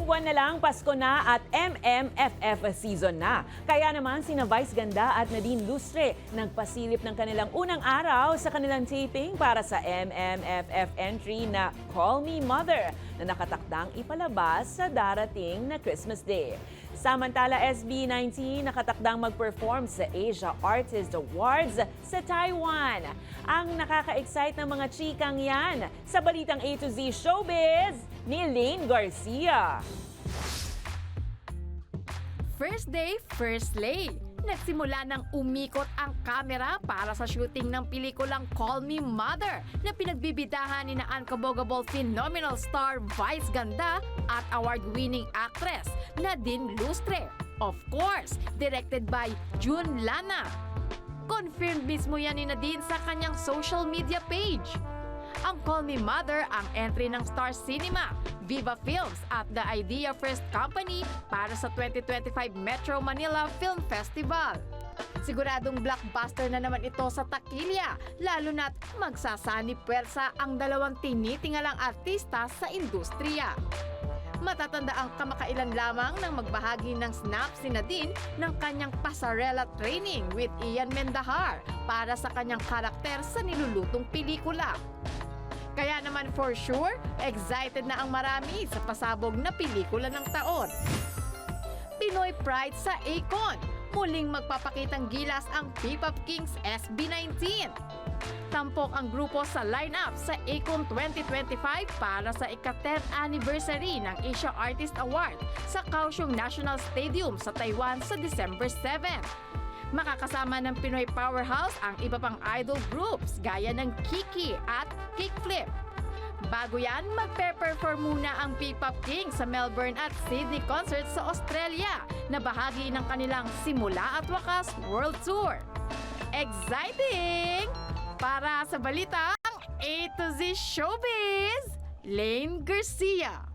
Ilang buwan na lang, Pasko na at MMFF season na. Kaya naman sina Vice Ganda at Nadine Lustre nagpasilip ng kanilang unang araw sa kanilang taping para sa MMFF entry na Call Me Mother na nakatakdang ipalabas sa darating na Christmas Day. Samantala, SB19 nakatakdang mag-perform sa Asia Artist Awards sa Taiwan. Ang nakaka-excite ng mga chikang yan sa balitang A to Z Showbiz ni Lane Garcia. First day, first lay. Nagsimula nang umikot ang kamera para sa shooting ng pelikulang Call Me Mother na pinagbibidahan ni Unbogable phenomenal star Vice Ganda at award-winning actress Nadine Lustre. Of course, directed by Jun Lana. Confirmed mismo yan ni Nadine sa kanyang social media page. Ang Call Me Mother ang entry ng Star Cinema, Viva Films at The Idea First Company para sa 2025 Metro Manila Film Festival. Siguradong blockbuster na naman ito sa takilya, lalo na't magsasani puwersa ang dalawang tinitingalang artista sa industriya. Matatanda ang kamakailan lamang nang magbahagi ng snap si Nadine ng kanyang pasarela training with Ian Mendahar para sa kanyang karakter sa nilulutong pelikula. Kaya naman for sure, excited na ang marami sa pasabog na pelikula ng taon. Pinoy Pride sa Akon. Muling magpapakitang gilas ang P-Pop Kings SB19. Tampok ang grupo sa lineup sa Akon 2025 para sa ika-10th anniversary ng Asia Artist Award sa Kaohsiung National Stadium sa Taiwan sa December 7. Makakasama ng Pinoy Powerhouse ang iba pang idol groups gaya ng Kiki at Kickflip. Bago yan, magpe-perform muna ang P-Pop King sa Melbourne at Sydney concerts sa Australia na bahagi ng kanilang Simula at Wakas World Tour. Exciting! Para sa balitang A to Z Showbiz, Lane Garcia.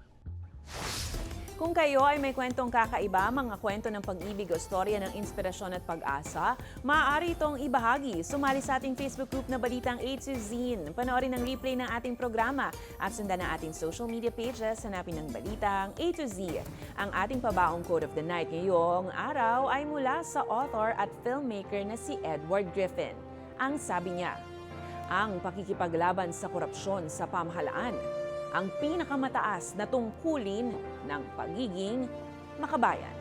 Kung kayo ay may kwentong kakaiba, mga kwento ng pag-ibig o storya ng inspirasyon at pag-asa, maaari itong ibahagi. Sumali sa ating Facebook group na Balitang A to Z. Panoorin ang replay ng ating programa at sundan ang ating social media pages. Hanapin ng Balitang A to Z. Ang ating pabaong quote of the night ngayong araw ay mula sa author at filmmaker na si Edward Griffin. Ang sabi niya, ang pakikipaglaban sa korupsyon sa pamahalaan ang pinakamataas na tungkulin ng pagiging makabayan.